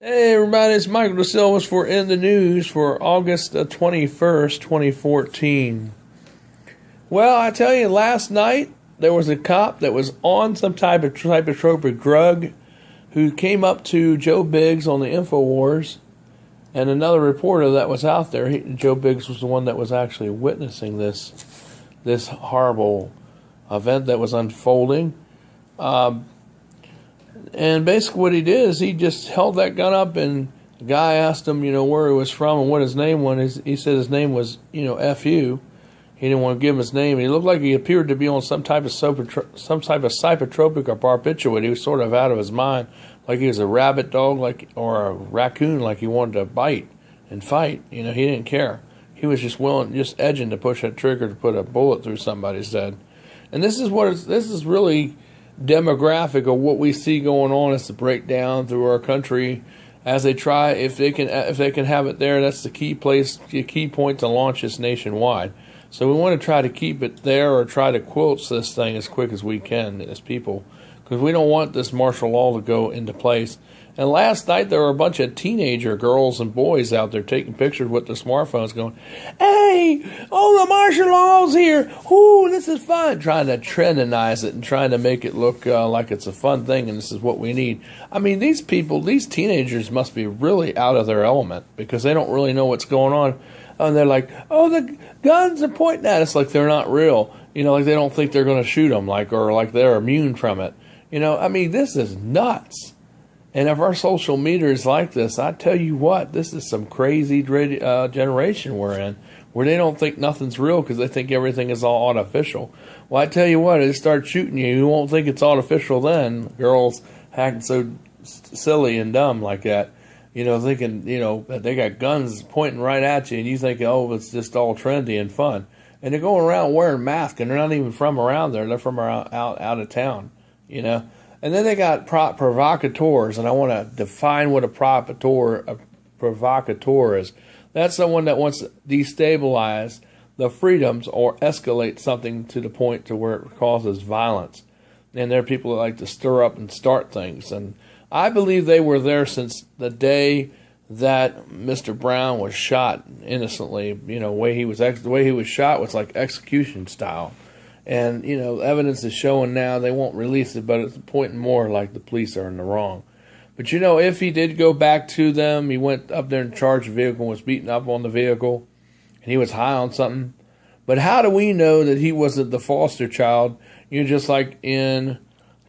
Hey everybody, it's Michael DeSilvas for In the News for August 21st, 2014. Well, I tell you, last night there was a cop that was on some type of psychotropic drug who came up to Joe Biggs on the InfoWars and another reporter that was out there. Joe Biggs was the one that was actually witnessing this horrible event that was unfolding. And basically what he did is he just held that gun up, and the guy asked him, where he was from and what his name was. He said his name was, F.U. He didn't want to give him his name. He looked like he appeared to be on some type of psychotropic or barbiturate. He was sort of out of his mind, like he was a rabid dog, or a raccoon, like he wanted to bite and fight. He didn't care. He was just just edging to push that trigger to put a bullet through somebody's head. And this is really demographic of what we see going on as the breakdown through our country as they try, if they can have it there. That's the key point to launch this nationwide. So we want to try to keep it there, or try to quilch this thing as quick as we can as people, because we don't want this martial law to go into place. And last night there were a bunch of teenager girls and boys out there taking pictures with their smartphones going, "Hey, the martial law's here. Ooh, this is fun." Trying to trendize it and trying to make it look like it's a fun thing and this is what we need. I mean, these teenagers must be really out of their element, because they don't really know what's going on. And they're like, "Oh, the guns are pointing at us," like they're not real. Like they don't think they're going to shoot them, or like they're immune from it. I mean, this is nuts. And if our social media is like this, I tell you what, this is some crazy generation we're in, where they don't think nothing's real because they think everything is all artificial. Well, I tell you what, they start shooting you, you won't think it's artificial then. Girls acting so silly and dumb like that, thinking, that they got guns pointing right at you, and you think, oh, it's just all trendy and fun. And they're going around wearing masks, and they're not even from around there. They're from out of town, And then they got provocateurs, and I want to define what a provocateur is. That's someone that wants to destabilize the freedoms or escalate something to the point to where it causes violence. And there are people that like to stir up and start things. And I believe they were there since the day that Mr. Brown was shot innocently. The way he was shot was like execution style. And, evidence is showing now, they won't release it, but it's pointing more like the police are in the wrong. But, if he did go back to them, he went up there and charged the vehicle and was beaten up on the vehicle, and he was high on something. But how do we know that he wasn't the foster child? Just like in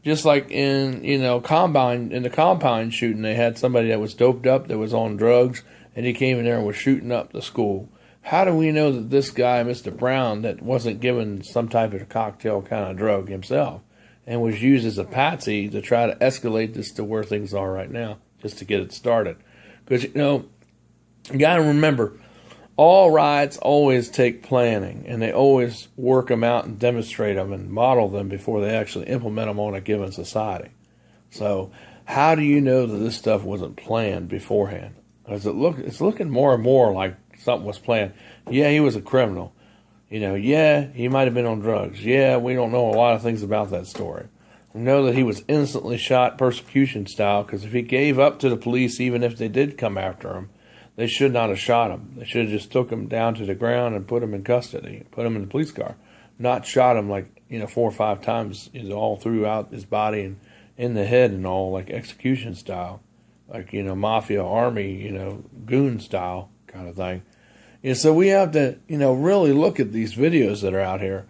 the Combine shooting, they had somebody that was doped up, that was on drugs, and he came in there and was shooting up the school. How do we know that this guy, Mr. Brown, that wasn't given some type of cocktail kind of drug himself and was used as a patsy to try to escalate this to where things are right now, just to get it started? Because, you got to remember, all riots always take planning, and they always work them out and demonstrate them and model them before they actually implement them on a given society. So how do you know that this stuff wasn't planned beforehand? Because it's looking more and more like something was planned. Yeah, he was a criminal. Yeah, he might have been on drugs. Yeah, we don't know a lot of things about that story. We know that he was innocently shot persecution style, because if he gave up to the police, even if they did come after him, they should not have shot him. They should have just took him down to the ground and put him in custody, put him in the police car, not shot him 4 or 5 times, all throughout his body and in the head and all, like execution style, like, mafia, army, goon style kind of thing. So we have to, really look at these videos that are out here.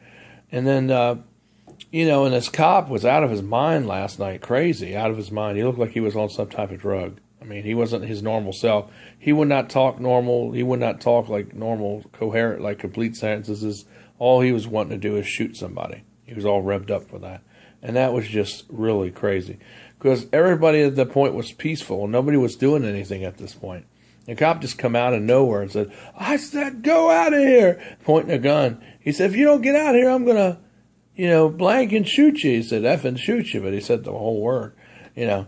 And then, and this cop was out of his mind last night, crazy, out of his mind. He looked like he was on some type of drug. I mean, he wasn't his normal self. He would not talk normal. He would not talk like normal, coherent, like complete sentences. All he was wanting to do is shoot somebody. He was all revved up for that. And that was just really crazy, because everybody at that point was peaceful. Nobody was doing anything at this point. The cop just come out of nowhere and said, "I said, go out of here," pointing a gun. He said, "If you don't get out of here, I'm going to, blank and shoot you." He said, "F and shoot you," but he said the whole word, And,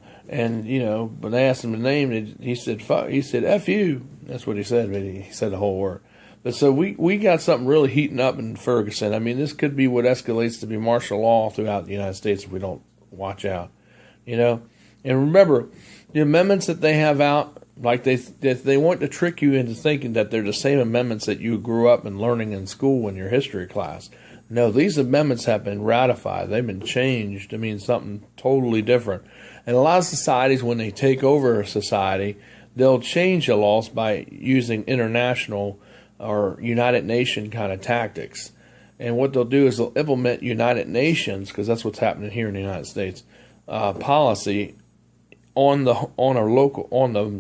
when they asked him the name, he said, "Fuck," he said, "F you." That's what he said, but he said the whole word. But so we got something really heating up in Ferguson. I mean, this could be what escalates to be martial law throughout the United States if we don't watch out, And remember, The amendments that they have out, like they want to trick you into thinking that they're the same amendments that you grew up in learning in school in your history class. No, these amendments have been ratified. They've been changed to mean something totally different. And a lot of societies, when they take over a society, they'll change the laws by using international or United Nations kind of tactics. And what they'll do is they'll implement United Nations, because that's what's happening here in the United States, policy on the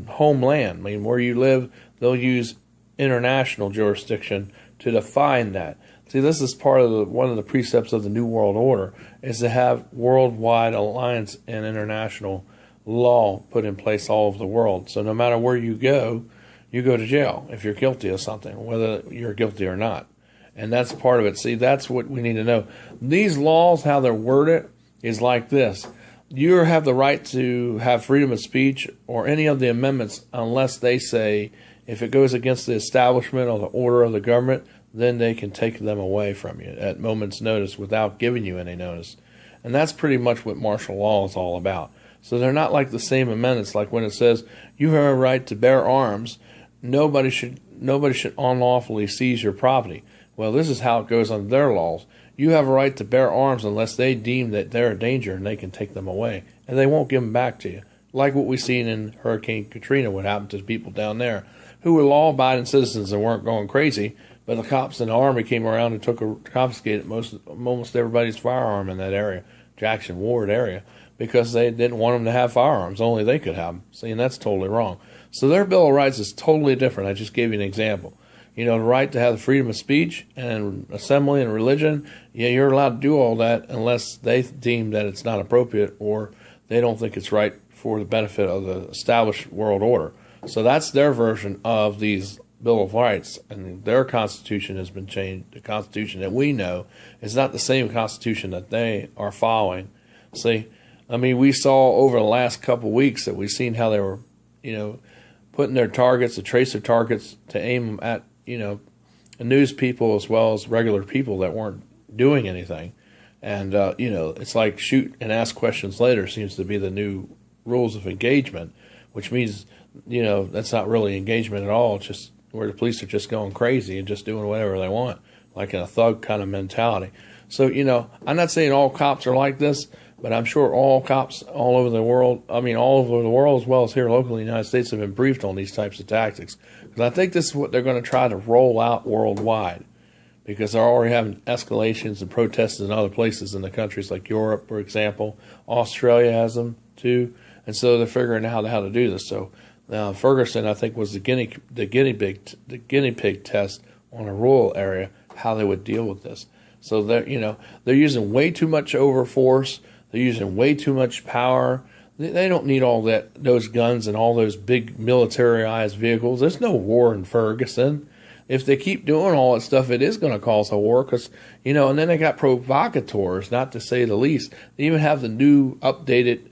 homeland. I mean, where you live, they'll use international jurisdiction to define that. See, this is part of one of the precepts of the New World Order, is to have worldwide alliance and international law put in place all over the world. So no matter where you go to jail if you're guilty of something, whether you're guilty or not. And that's part of it. See, that's what we need to know. These laws, how they're worded, is like this. You have the right to have freedom of speech or any of the amendments unless they say if it goes against the establishment or the order of the government, then they can take them away from you at moment's notice without giving you any notice. And that's pretty much what martial law is all about. So they're not like the same amendments, like when it says you have a right to bear arms, nobody should unlawfully seize your property. Well, this is how it goes under their laws. You have a right to bear arms unless they deem that they're a danger and they can take them away. And they won't give them back to you. Like what we seen in Hurricane Katrina, what happened to people down there who were law-abiding citizens and weren't going crazy, but the cops and the army came around and confiscated almost everybody's firearm in that area, Jackson Ward area, because they didn't want them to have firearms. Only they could have them. See, and that's totally wrong. So their Bill of Rights is totally different. I just gave you an example. You know, the right to have the freedom of speech and assembly and religion, yeah, you're allowed to do all that unless they deem that it's not appropriate or they don't think it's right for the benefit of the established world order. So that's their version of these Bill of Rights, and their Constitution has been changed. The Constitution that we know is not the same Constitution that they are following. See, I mean, we saw over the last couple of weeks that we've seen how they were, putting their targets, to trace their targets, to aim them at, news people as well as regular people that weren't doing anything. And, it's like shoot and ask questions later seems to be the new rules of engagement, which means, that's not really engagement at all. It's just where the police are just going crazy and just doing whatever they want, like in a thug kind of mentality. So, I'm not saying all cops are like this, but I'm sure all cops all over the world, all over the world as well as here locally in the United States, have been briefed on these types of tactics. Because I think this is what they're going to try to roll out worldwide, because they're already having escalations and protests in other places in the countries like Europe, for example. Australia has them too. And so they're figuring out how to do this. So Ferguson, I think, was the guinea pig test on a rural area, how they would deal with this. So they're using way too much overforce. They're using way too much power. They don't need all those guns and all those big militarized vehicles. There's no war in Ferguson. If they keep doing all that stuff, it is going to cause a war because, and then they got provocateurs, not to say the least. They even have the new updated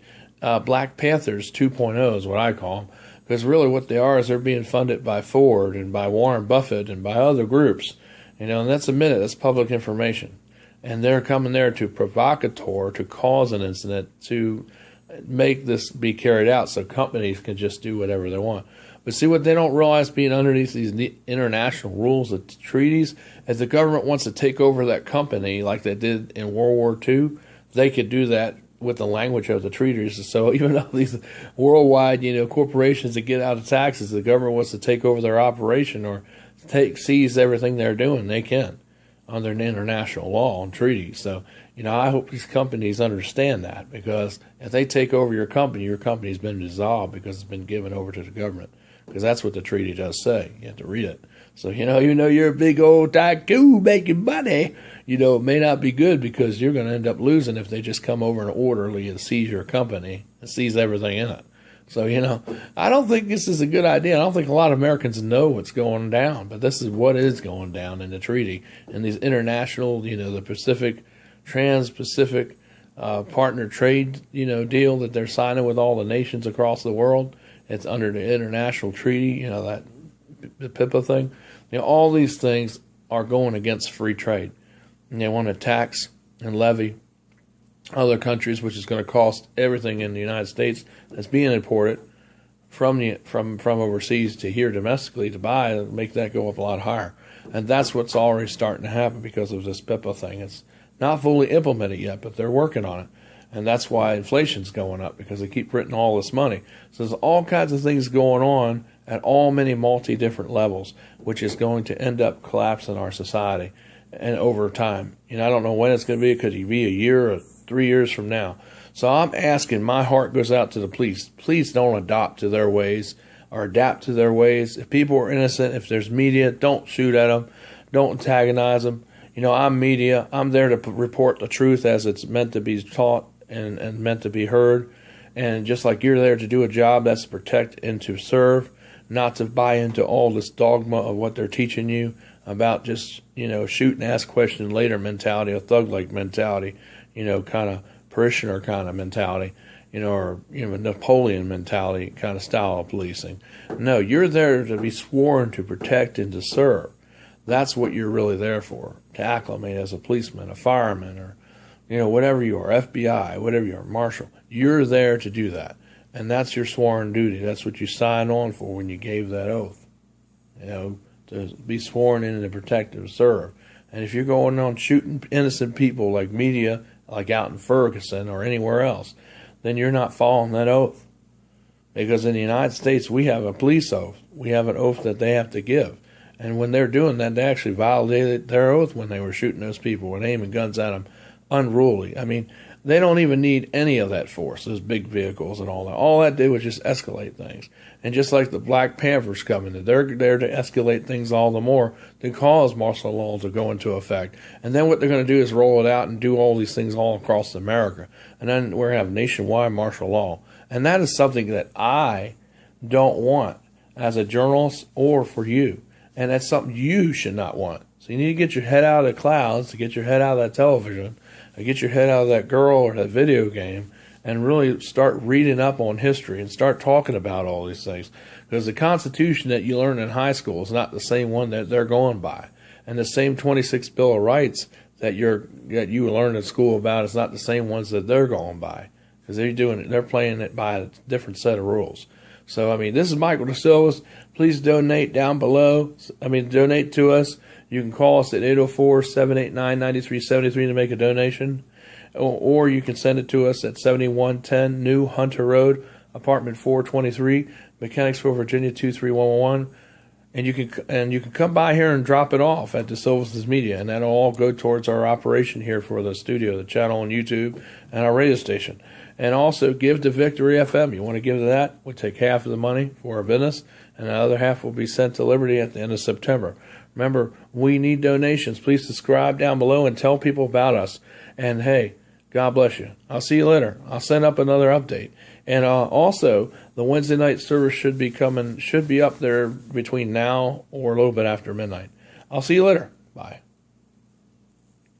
Black Panthers 2.0 is what I call them. Because really what they are is they're being funded by Ford and by Warren Buffett and by other groups. And that's that's public information. And they're coming there to provocateur, to cause an incident, to make this be carried out so companies can just do whatever they want. But see what they don't realize being underneath these international rules and treaties, if the government wants to take over that company like they did in World War II, they could do that with the language of the treaties. So even though these worldwide, corporations that get out of taxes, the government wants to take over their operation or seize everything they're doing, they can under an international law and treaties. So, I hope these companies understand that, because if they take over your company's been dissolved because it's been given over to the government, because that's what the treaty does say. You have to read it. So, you're a big old tycoon making money, it may not be good because you're going to end up losing if they just come over and orderly and seize your company and seize everything in it. So, I don't think this is a good idea. I don't think a lot of Americans know what's going down, but this is what is going down in the treaty and these international, the Trans-Pacific partner trade, deal that they're signing with all the nations across the world. It's under the international treaty, that the PIPA thing. All these things are going against free trade. And they want to tax and levy other countries, which is going to cost everything in the United States that's being imported, from overseas to here domestically to buy, and make that go up a lot higher. And that's what's already starting to happen because of this PIPA thing. It's not fully implemented yet, but they're working on it. And that's why inflation's going up, because they keep printing all this money. So there's all kinds of things going on at all many different levels, which is going to end up collapsing our society and over time. I don't know when it's going to be. It could be a year or 3 years from now. So I'm asking, my heart goes out to the police. Please don't adopt to their ways or adapt to their ways. If people are innocent, if there's media, don't shoot at them. Don't antagonize them. I'm media. I'm there to report the truth as it's meant to be taught and meant to be heard. And just like you're there to do a job, that's to protect and to serve, not to buy into all this dogma of what they're teaching you about just, shoot and ask question later mentality, a thug-like mentality, kind of parishioner kind of mentality, or Napoleon mentality kind of style of policing. No, you're there to be sworn to protect and to serve. That's what you're really there for, to acclimate as a policeman, a fireman, or whatever you are, FBI, whatever you are, marshal. You're there to do that. And that's your sworn duty. That's what you signed on for when you gave that oath. To be sworn in to protect and serve. And if you're going on shooting innocent people like media, like out in Ferguson or anywhere else, then you're not following that oath. Because in the United States, we have a police oath. We have an oath that they have to give. And when they're doing that, they actually violated their oath when they were shooting those people, when aiming guns at them unruly. I mean, they don't even need any of that force, those big vehicles and all that. All that did was just escalate things. And just like the Black Panthers coming, they're there to escalate things all the more to cause martial law to go into effect. And then what they're going to do is roll it out and do all these things all across America. And then we're going to have nationwide martial law. And that is something that I don't want as a journalist or for you. And that's something you should not want. So you need to get your head out of the clouds, to get your head out of that television, and get your head out of that girl or that video game, and really start reading up on history and start talking about all these things. Because the Constitution that you learn in high school is not the same one that they're going by. And the same 26th Bill of Rights that you learned in school about is not the same ones that they're going by. Because they're playing it by a different set of rules. So, this is Michael DeSilvas. Please donate down below. Donate to us. You can call us at 804-789-9373 to make a donation. Or you can send it to us at 7110 New Hunter Road, apartment 423, Mechanicsville, Virginia 23111. And you can come by here and drop it off at DeSilvas Media, and that'll all go towards our operation here for the studio, the channel on YouTube, and our radio station. And also give to Victory FM. You want to give to that? We'll take half of the money for our business, and the other half will be sent to Liberty at the end of September. Remember, we need donations. Please subscribe down below and tell people about us. And hey, God bless you. I'll see you later. I'll send up another update. And also, the Wednesday night service should be up there between now or a little bit after midnight. I'll see you later. Bye.